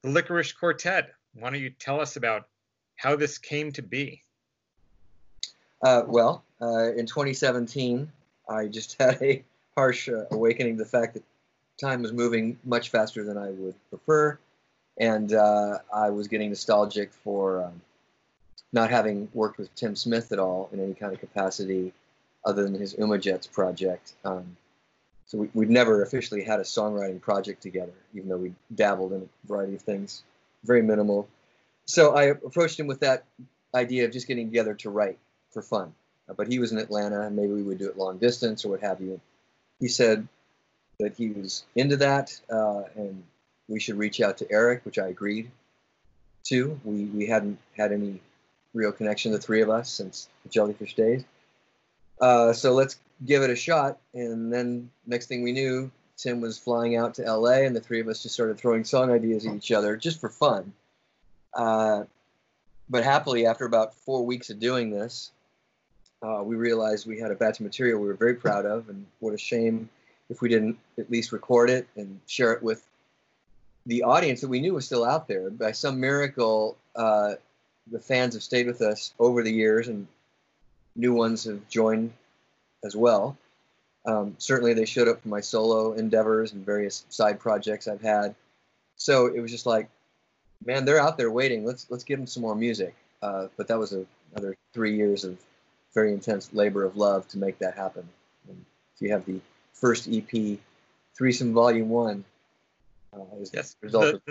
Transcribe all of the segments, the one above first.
the Licorice Quartet. Why don't you tell us about how this came to be? In 2017, I just had a harsh awakening to the fact that time was moving much faster than I would prefer, and I was getting nostalgic for not having worked with Tim Smith at all in any kind of capacity other than his Umajets project. So we'd never officially had a songwriting project together, even though we dabbled in a variety of things, very minimal. So I approached him with that idea of just getting together to write for fun. But he was in Atlanta, and maybe we would do it long distance or what have you. He said that he was into that, and we should reach out to Eric, which I agreed to. We hadn't had any real connection, the three of us, since the Jellyfish days. So let's give it a shot. And then next thing we knew, Tim was flying out to LA, and the three of us just started throwing song ideas at each other just for fun. But happily, after about 4 weeks of doing this, we realized we had a batch of material we were very proud of, and what a shame if we didn't at least record it and share it with the audience that we knew was still out there. By some miracle, the fans have stayed with us over the years, and new ones have joined as well. Certainly they showed up for my solo endeavors and various side projects I've had. So it was just like, man, they're out there waiting. Let's give them some more music. But that was another 3 years of very intense labor of love to make that happen. And so you have the first EP, Threesome Volume 1. Yes, the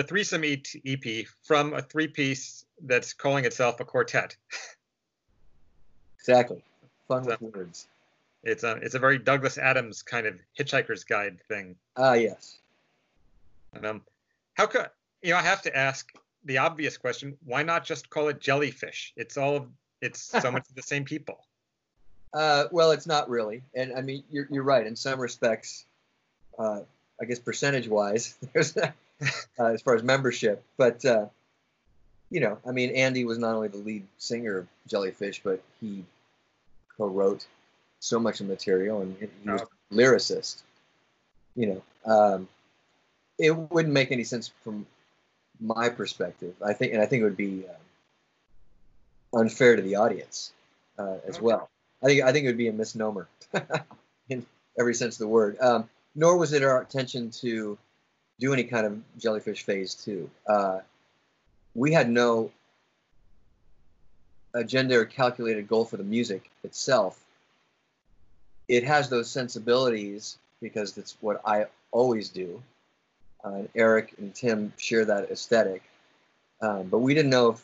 Threesome EP from a three-piece that's calling itself a quartet. Exactly. Fun with words. It's a very Douglas Adams kind of Hitchhiker's Guide thing. Yes. And, how could I have to ask the obvious question? Why not just call it Jellyfish? It's so much the same people. Well, it's not really, and I mean you're right in some respects. I guess percentage-wise, there's as far as membership, but I mean Andy was not only the lead singer of Jellyfish, but he co-wrote so much of material, and he was a lyricist. It wouldn't make any sense from my perspective. I think it would be unfair to the audience as well. I think it would be a misnomer in every sense of the word. Nor was it our intention to do any kind of Jellyfish Phase 2. We had no agenda or calculated goal for the music itself. It has those sensibilities because that's what I always do. Eric and Tim share that aesthetic. But we didn't know if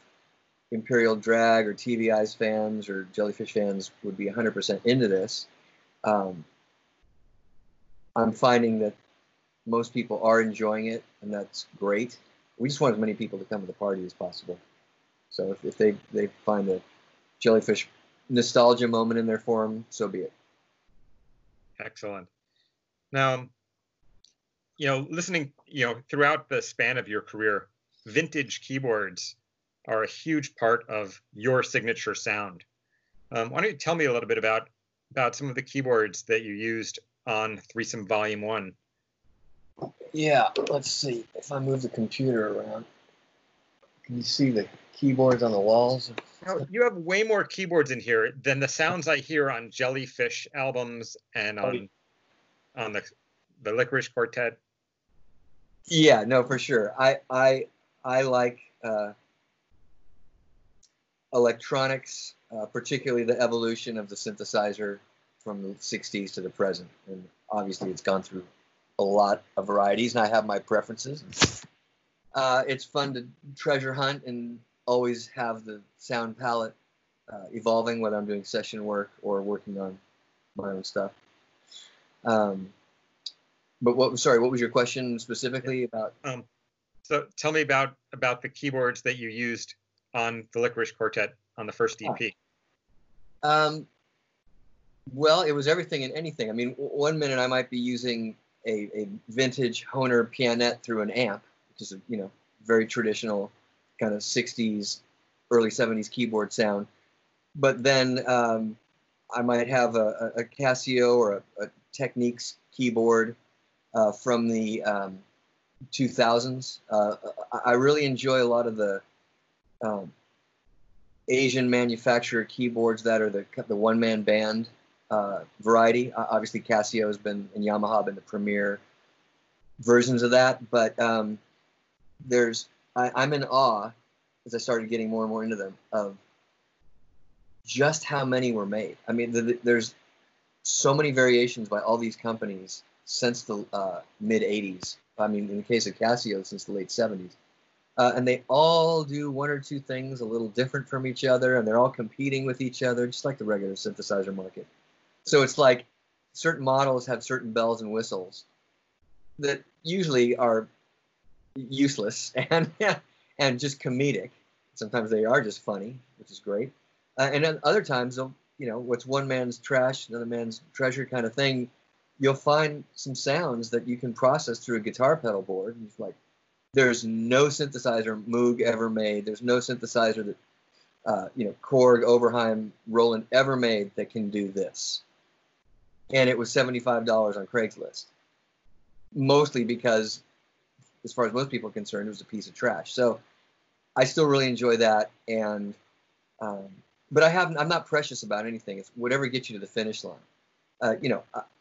Imperial Drag or TV Eyes fans or Jellyfish fans would be 100% into this. I'm finding that most people are enjoying it, and that's great. We just want as many people to come to the party as possible. So if they find a Jellyfish nostalgia moment in their form, so be it. Excellent. Now, listening, throughout the span of your career, vintage keyboards are a huge part of your signature sound. Why don't you tell me a little bit about some of the keyboards that you used on Threesome Volume 1? Yeah, let's see. If I move the computer around, can you see the keyboards on the walls? You have way more keyboards in here than the sounds I hear on Jellyfish albums and on the Licorice Quartet. Yeah, no, for sure. I like electronics, particularly the evolution of the synthesizer from the 60s to the present. And obviously it's gone through a lot of varieties, and I have my preferences. It's fun to treasure hunt and always have the sound palette evolving, whether I'm doing session work or working on my own stuff. But what was your question specifically about? So tell me about the keyboards that you used on the Licorice Quartet on the first EP. Well, it was everything and anything. I mean, one minute I might be using a vintage Hohner pianette through an amp, which is a very traditional kind of 60s, early 70s keyboard sound. But then I might have a Casio or a Technics keyboard from the 2000s. I really enjoy a lot of the um, Asian manufacturer keyboards that are the one-man band variety. Obviously, Casio has been, and Yamaha have been the premier versions of that. But I'm in awe, as I started getting more and more into them, of just how many were made. I mean, there's so many variations by all these companies since the mid 80s. I mean, in the case of Casio, since the late 70s. And they all do one or two things a little different from each other, and they're all competing with each other, just like the regular synthesizer market. So it's like certain models have certain bells and whistles that usually are useless and and just comedic. Sometimes they are just funny, which is great. And then other times, what's one man's trash, another man's treasure kind of thing, you'll find some sounds that you can process through a guitar pedal board. And it's like, there's no synthesizer Moog ever made. There's no synthesizer that, Korg, Oberheim, Roland ever made that can do this. And it was $75 on Craigslist. Mostly because, as far as most people are concerned, it was a piece of trash. So I still really enjoy that. And, but I'm not precious about anything. It's whatever gets you to the finish line.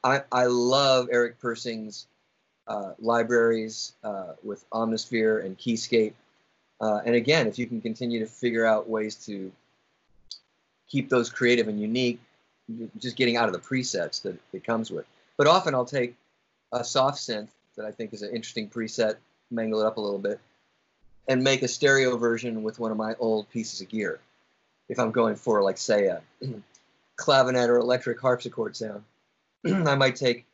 I love Eric Persing's libraries with Omnisphere and Keyscape. And again, if you can continue to figure out ways to keep those creative and unique, just getting out of the presets that it comes with. But often I'll take a soft synth that I think is an interesting preset, mangle it up a little bit, and make a stereo version with one of my old pieces of gear. If I'm going for, like, say, a clavinet or electric harpsichord sound, I might take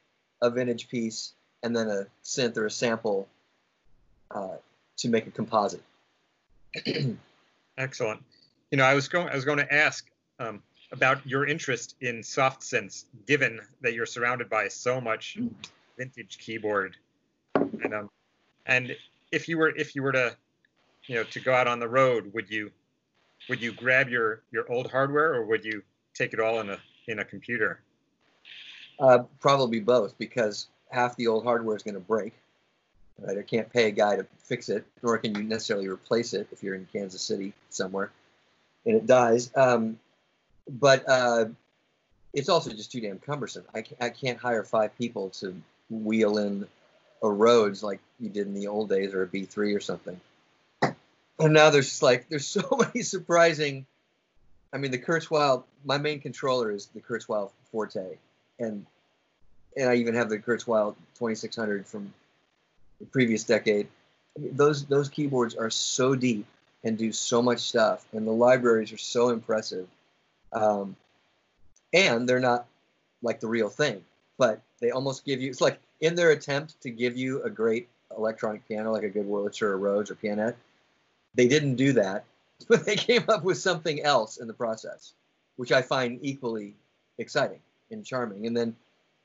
a vintage piece and then a synth or a sample to make a composite. Excellent. I was going to ask about your interest in soft synths, given that you're surrounded by so much vintage keyboard, and if you were to to go out on the road, would you grab your old hardware, or would you take it all in a computer? Probably both, because half the old hardware is going to break. Right? I can't pay a guy to fix it, nor can you necessarily replace it if you're in Kansas City somewhere and it dies. But it's also just too damn cumbersome. I can't hire 5 people to wheel in a Rhodes like you did in the old days, or a B3 or something. And now there's so many surprising. I mean, the Kurzweil. My main controller is the Kurzweil Forte, and I even have the Kurzweil 2600 from the previous decade. I mean, those keyboards are so deep and do so much stuff, and the libraries are so impressive. And they're not like the real thing, but they almost give you. It's like in their attempt to give you a great electronic piano, like a good Wurlitzer or Rhodes or Pianette, they didn't do that, but they came up with something else in the process, which I find equally exciting and charming. And then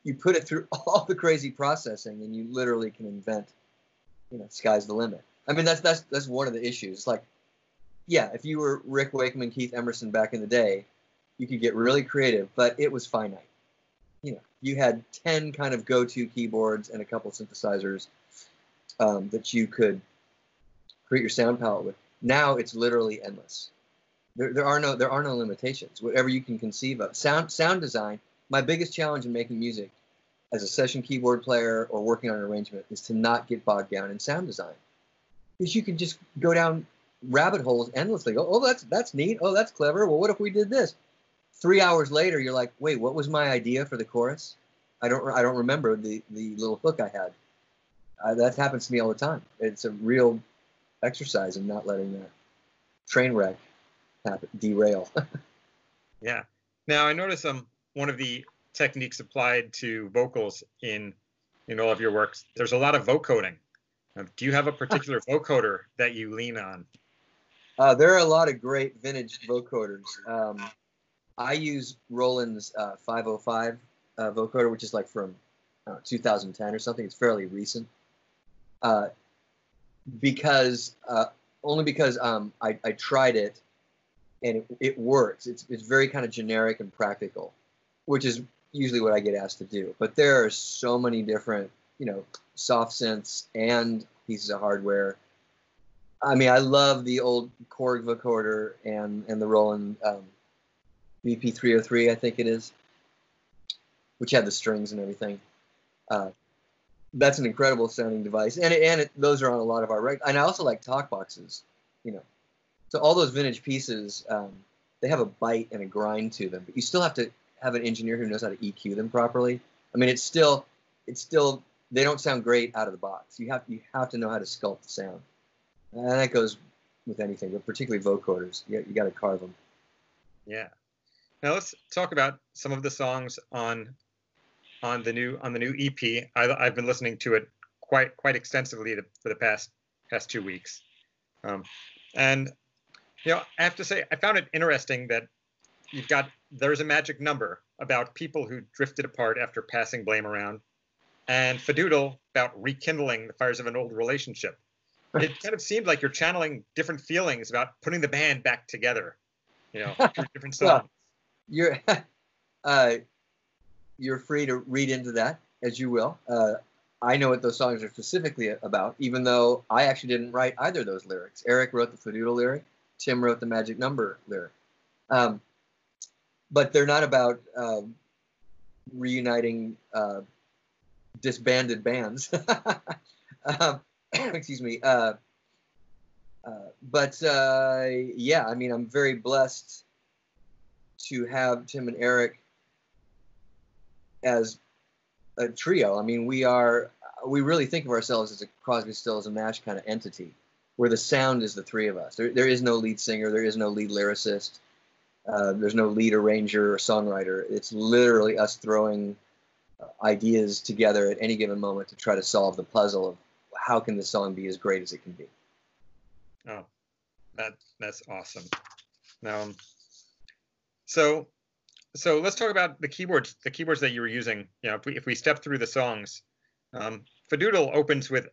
you put it through all the crazy processing, and you literally can invent. Sky's the limit. I mean, that's one of the issues. It's like, yeah, if you were Rick Wakeman, Keith Emerson back in the day, you could get really creative, but it was finite. You had 10 kind of go-to keyboards and a couple synthesizers that you could create your sound palette with. Now it's literally endless. There are no limitations. Whatever you can conceive of. Sound design. My biggest challenge in making music as a session keyboard player or working on an arrangement is to not get bogged down in sound design, because you can just go down rabbit holes endlessly. Oh, that's neat. Oh, that's clever. Well, what if we did this? 3 hours later, you're like, wait, what was my idea for the chorus? I don't remember the little hook I had. That happens to me all the time. It's a real exercise in not letting that train wreck happen, derail. Yeah. Now I notice one of the techniques applied to vocals in all of your works, there's a lot of vocoding. Do you have a particular vocoder that you lean on? There are a lot of great vintage vocoders. I use Roland's 505 vocoder, which is like from 2010 or something. It's fairly recent. Only because I tried it and it works. It's very kind of generic and practical, which is usually what I get asked to do. But there are so many different, soft synths and pieces of hardware. I mean, I love the old Korg vocoder and the Roland BP303, I think it is, which had the strings and everything. That's an incredible sounding device, and those are on a lot of our and I also like talk boxes, you know. So all those vintage pieces, they have a bite and a grind to them, but you still have to have an engineer who knows how to EQ them properly. I mean, it's still they don't sound great out of the box. You have to know how to sculpt the sound, and that goes with anything, but particularly vocoders. You got to carve them. Yeah. Now let's talk about some of the songs on the new EP. I've been listening to it quite extensively for the past 2 weeks, and you know, I have to say I found it interesting that you've got There's a Magic Number about people who drifted apart after passing blame around, and Fadoodle about rekindling the fires of an old relationship. It kind of seemed like you're channeling different feelings about putting the band back together, you know, through different songs. Well, you're free to read into that as you will. I know what those songs are specifically about, even though I actually didn't write either of those lyrics. Eric wrote the Fadoodle lyric. Tim wrote the Magic Number lyric. But they're not about reuniting disbanded bands. Excuse me. But yeah, I mean, I'm very blessed to have Tim and Eric as a trio. I mean, we really think of ourselves as a Crosby, Stills and Nash kind of entity, where the sound is the three of us. There is no lead singer. There is no lead lyricist. There's no lead arranger or songwriter. It's literally us throwing ideas together at any given moment to try to solve the puzzle of how can this song be as great as it can be. Oh, that's awesome. Now, so let's talk about the keyboards that you were using. You know, if we step through the songs, Fadoodle opens with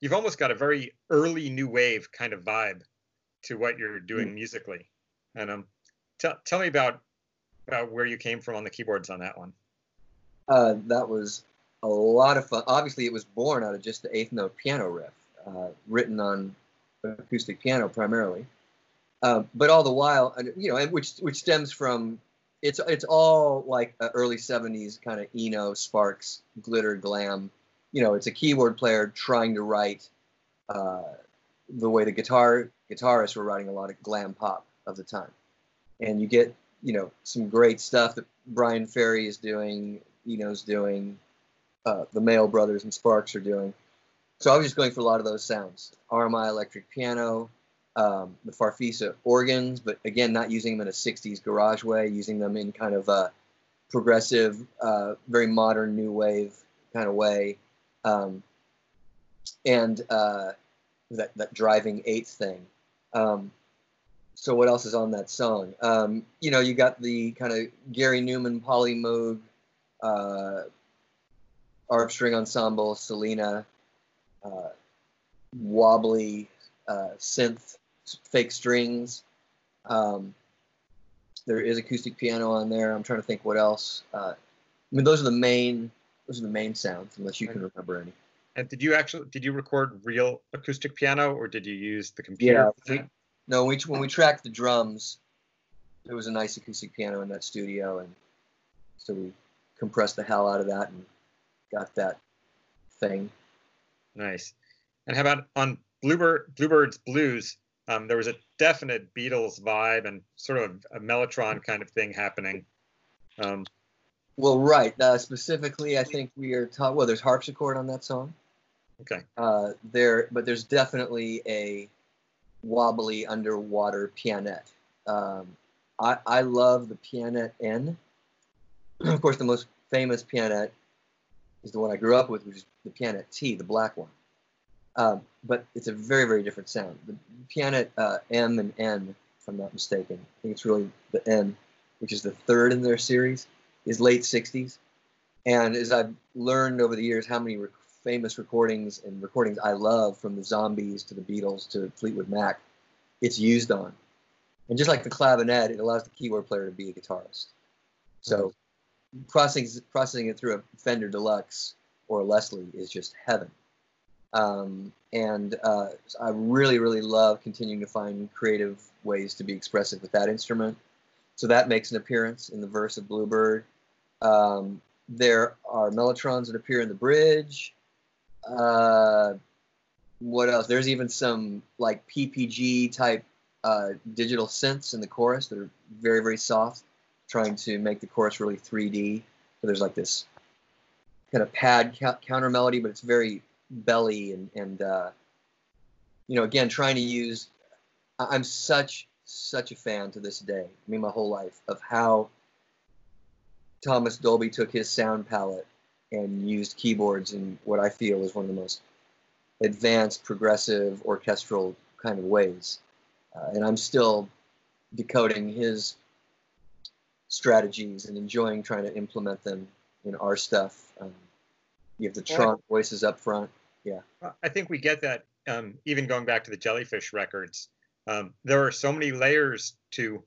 you've almost got a very early new wave kind of vibe to what you're doing musically. And tell me about where you came from on the keyboards on that one. That was a lot of fun. Obviously, it was born out of just the eighth note piano riff, written on acoustic piano primarily. But all the while, you know, which stems from it's all like early '70s kind of Eno, Sparks, glitter, glam. You know, it's a keyboard player trying to write the way the guitarists were writing a lot of glam pop of the time, and you get, you know, some great stuff that Brian Ferry is doing, Eno's doing, the Mail Brothers and Sparks are doing. So I was just going for a lot of those sounds. RMI electric piano, the Farfisa organs, but again, not using them in a 60s garage way, using them in kind of a progressive, very modern new wave kind of way. And that driving eighth thing. So what else is on that song? You know, you got the kind of Gary Newman, Polly Moog, Arp String Ensemble, Selena, wobbly synth, fake strings. There is acoustic piano on there. I'm trying to think what else. I mean, those are the main sounds, unless you can remember any. And did you record real acoustic piano, or did you use the computer? Yeah. No, when we tracked the drums, there was a nice acoustic piano in that studio, and so we compressed the hell out of that and got that thing. Nice. And how about on Bluebird's Blues? There was a definite Beatles vibe and sort of a Mellotron kind of thing happening. Well, right. Specifically, I think we are taught. Well, there's harpsichord on that song. Okay. But there's definitely a wobbly underwater pianette. I love the Pianette N. Of course, the most famous pianette is the one I grew up with, which is the Pianette T, the black one. But it's a very, very different sound. The Pianette M and N, if I'm not mistaken, I think it's really the N, which is the third in their series, is late 60s. And as I've learned over the years how many famous recordings I love, from the Zombies to the Beatles to Fleetwood Mac, it's used on. And just like the clavinet, it allows the keyboard player to be a guitarist. So processing it through a Fender Deluxe or a Leslie is just heaven. I really, really love continuing to find creative ways to be expressive with that instrument. So that makes an appearance in the verse of Bluebird. There are mellotrons that appear in the bridge. What else? There's even some like PPG type digital synths in the chorus that are very, very soft, trying to make the chorus really 3D. So there's like this kind of pad counter melody, but it's very belly and again, trying to use. I'm such a fan to this day, I mean my whole life, of how Thomas Dolby took his sound palette and used keyboards in what I feel is one of the most advanced, progressive, orchestral kind of ways. And I'm still decoding his strategies and enjoying trying to implement them in our stuff. You have the Tron voices up front. Yeah. I think we get that even going back to the Jellyfish records. There are so many layers to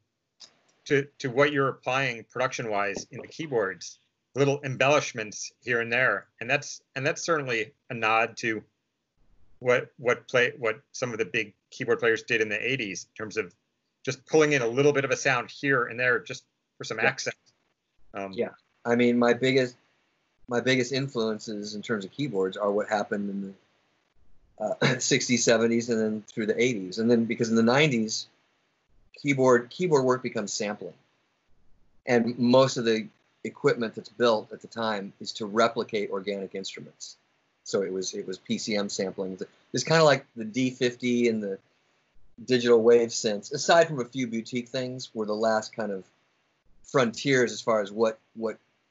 what you're applying production-wise in the keyboards, little embellishments here and there, and that's certainly a nod to what some of the big keyboard players did in the 80s in terms of just pulling in a little bit of a sound here and there just for some accent. Yeah, I mean my biggest influences in terms of keyboards are what happened in the 60s, 70s, and then through the 80s, and then because in the 90s, keyboard work becomes sampling, and most of the equipment that's built at the time is to replicate organic instruments. So it was PCM sampling. It's kind of like the D50 and the digital wave synths, aside from a few boutique things, were the last kind of frontiers as far as what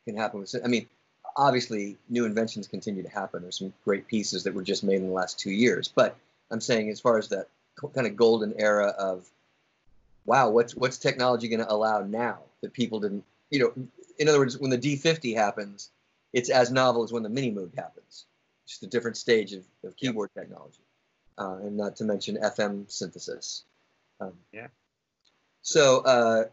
can happen with. I mean, obviously, new inventions continue to happen. There's some great pieces that were just made in the last 2 years. But I'm saying, as far as that kind of golden era of, wow, what's technology going to allow now that people didn't, in other words, when the D50 happens, it's as novel as when the Mini Moog happens. Just a different stage of keyboard technology, and not to mention FM synthesis. So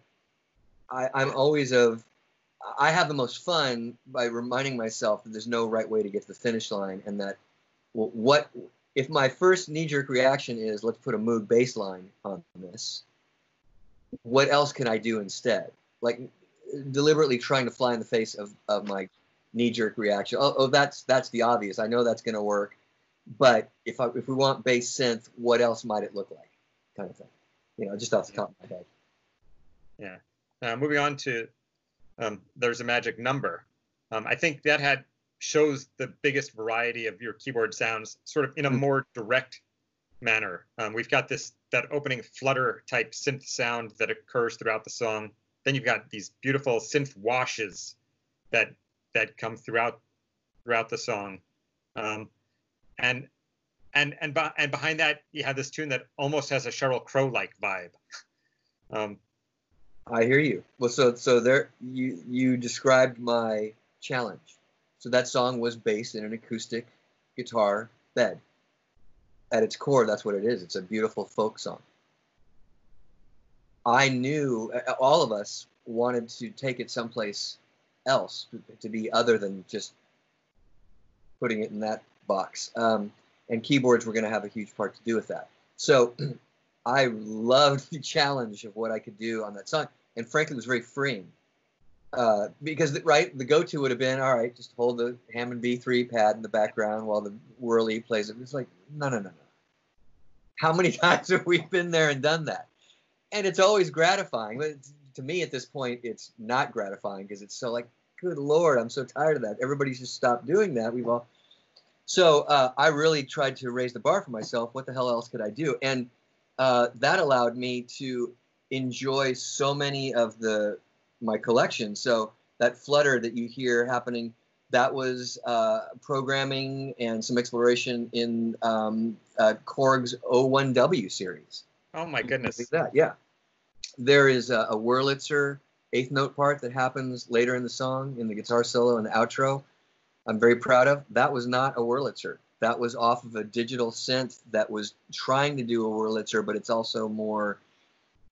I'm always I have the most fun by reminding myself that there's no right way to get to the finish line, and that what if my first knee-jerk reaction is let's put a Moog bass line on this, what else can I do instead? Like deliberately trying to fly in the face of my knee-jerk reaction. That's the obvious. I know that's going to work, but if we want bass synth, what else might it look like? Kind of thing, just off the top of my head. Yeah. Moving on to There's a Magic Number. I think that shows the biggest variety of your keyboard sounds, sort of in a more direct manner. We've got that opening flutter type synth sound that occurs throughout the song. Then you've got these beautiful synth washes that come throughout the song, and behind that you have this tune that almost has a Sheryl Crow-like vibe. I hear you. Well, so there you described my challenge. So that song was based in an acoustic guitar bed. At its core, that's what it is. It's a beautiful folk song. I knew all of us wanted to take it someplace else, to be other than just putting it in that box. And keyboards were going to have a huge part to do with that. So I loved the challenge of what I could do on that song. And frankly, it was very freeing. Because, the go-to would have been, all right, just hold the Hammond B3 pad in the background while the whirly plays it. It's like, no. How many times have we been there and done that? And it's always gratifying. But to me, at this point, it's not gratifying because it's so like, good Lord, I'm so tired of that. Everybody's just stopped doing that. So I really tried to raise the bar for myself. What the hell else could I do? And that allowed me to enjoy so many of my collection. So that flutter that you hear happening, that was programming and some exploration in Korg's O1W series. Oh my goodness. That, yeah. There is a Wurlitzer eighth note part that happens later in the song, in the guitar solo and the outro. I'm very proud of. That was not a Wurlitzer. That was off of a digital synth that was trying to do a Wurlitzer, but it's also more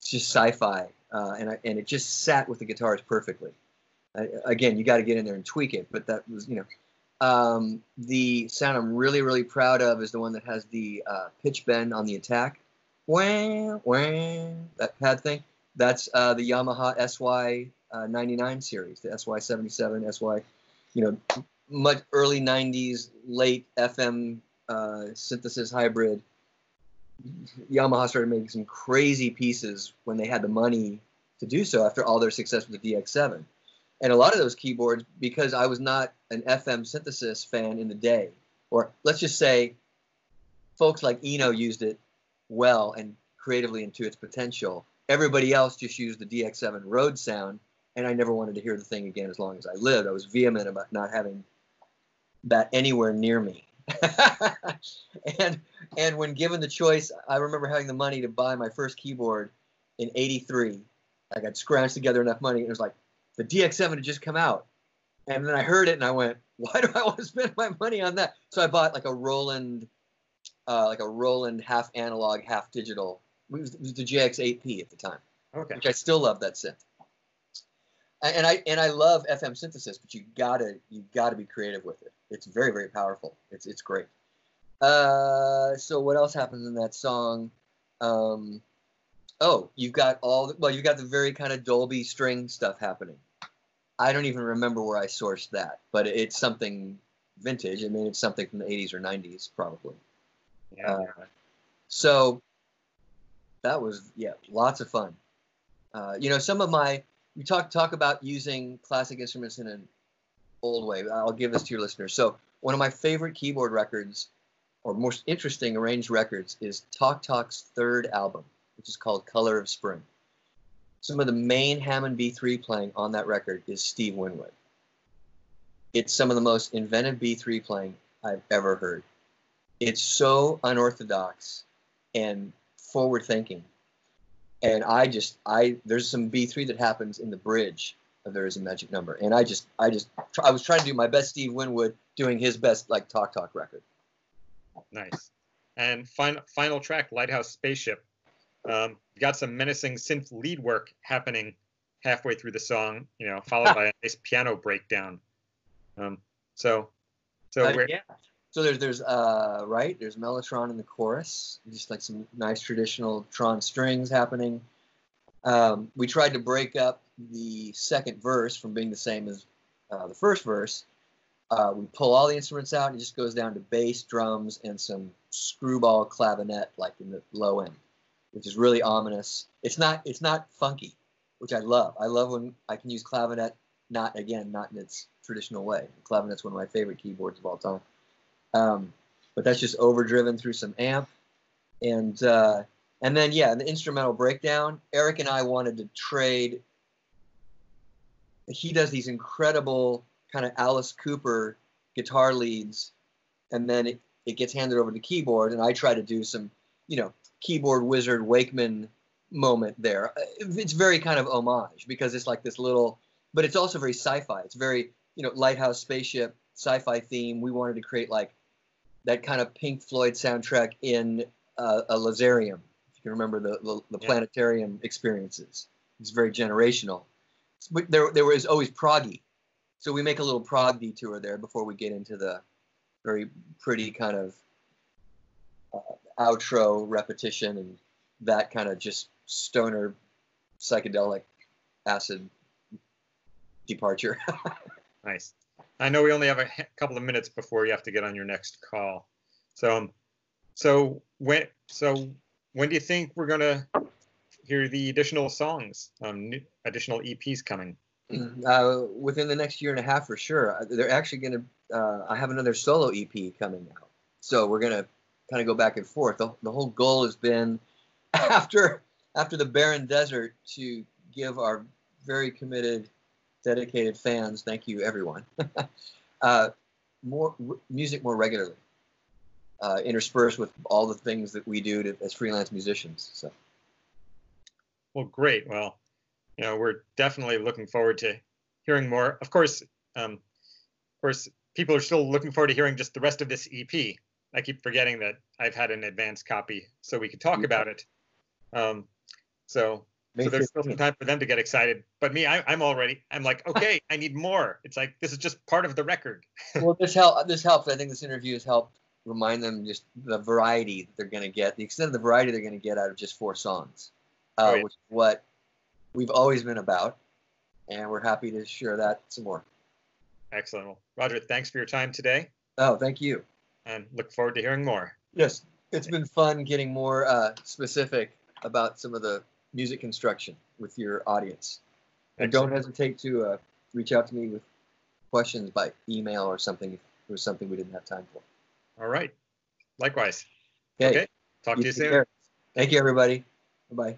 just sci-fi, and it just sat with the guitars perfectly. Again, you got to get in there and tweak it, but that was, The sound I'm really, really proud of is the one that has the pitch bend on the attack. Wah, wah, that pad thing. That's the Yamaha SY 99 series, the SY 77, SY, you know, much early 90s, late FM synthesis hybrid. Yamaha started making some crazy pieces when they had the money to do so after all their success with the DX7. And a lot of those keyboards, because I was not an FM synthesis fan in the day, or let's just say folks like Eno used it well and creatively and to its potential. Everybody else just used the DX7 Rhodes sound, and I never wanted to hear the thing again as long as I lived. I was vehement about not having that anywhere near me. and when given the choice, I remember having the money to buy my first keyboard in '83. I got scrounged together enough money, and it was like the DX7 had just come out. And then I heard it, and I went, why do I want to spend my money on that? So I bought like a Roland half analog, half digital. It was the JX8P at the time, Okay. which I still love that synth. And I love FM synthesis, but you gotta be creative with it. It's very, very powerful. It's great. So what else happens in that song? You've got you've got the very kind of Dolby string stuff happening. I don't even remember where I sourced that, but it's something vintage. I mean, it's something from the 80s or 90s, probably. Yeah. So that was, lots of fun. Some of we talk about using classic instruments in an old way. I'll give this to your listeners. So one of my favorite keyboard records, or most interesting arranged records, is Talk Talk's third album, which is called Color of Spring. Some of the main Hammond B3 playing on that record is Steve Winwood. It's some of the most inventive B3 playing I've ever heard. It's so unorthodox and forward-thinking. And there's some B3 that happens in the bridge of There Is a Magic Number. And I was trying to do my best Steve Winwood doing his best, like, Talk Talk record. Nice. And final track, Lighthouse Spaceship. Got some menacing synth lead work happening halfway through the song, followed by a nice piano breakdown. So there's Mellotron in the chorus, just like some nice traditional Tron strings happening. We tried to break up the second verse from being the same as the first verse. We pull all the instruments out, and it just goes down to bass, drums, and some screwball clavinet, like in the low end, which is really ominous. It's not funky, which I love. I love when I can use clavinet, not in its traditional way. Clavinet's one of my favorite keyboards of all time. But that's just overdriven through some amp. And then, the instrumental breakdown, Eric and I wanted to trade. He does these incredible kind of Alice Cooper guitar leads, and then it gets handed over to keyboard, and I try to do some, keyboard wizard Wakeman moment there. It's very kind of homage, because it's like this little, but it's also very sci-fi. It's very, Lighthouse Spaceship sci-fi theme. We wanted to create like that kind of Pink Floyd soundtrack in a Laserium, if you can remember the planetarium experiences. It's very generational. But there was always proggy. So we make a little prog detour there before we get into the very pretty kind of outro repetition and that kind of just stoner psychedelic acid departure. Nice. I know we only have a couple of minutes before you have to get on your next call. So when do you think we're gonna hear the additional songs, additional EPs coming? Within the next year and a half, for sure. They're actually going to. I have another solo EP coming out, so we're going to kind of go back and forth. The whole goal has been, after the Barren Desert, to give our very committed, dedicated fans, thank you everyone, more music more regularly, interspersed with all the things that we do as freelance musicians. So. Well, great. Well, we're definitely looking forward to hearing more. Of course, people are still looking forward to hearing just the rest of this EP. I keep forgetting that I've had an advanced copy, so we could talk about it. May So there's still some 15th. time for them to get excited. But me, I'm like, okay, I need more. It's like, this is just part of the record. Well, this helps. I think this interview has helped remind them just the variety that they're going to get, the extent of the variety they're going to get out of just 4 songs, Oh, yeah. which is what we've always been about, and we're happy to share that some more. Excellent. Well, Roger, thanks for your time today, Oh, thank you. and look forward to hearing more. Yes, it's been fun getting more specific about some of the music construction with your audience. And don't hesitate to reach out to me with questions by email or something if it was something we didn't have time for. All right. Likewise. Okay. Okay. Talk to you take soon. care. Thank you, everybody. Bye-bye.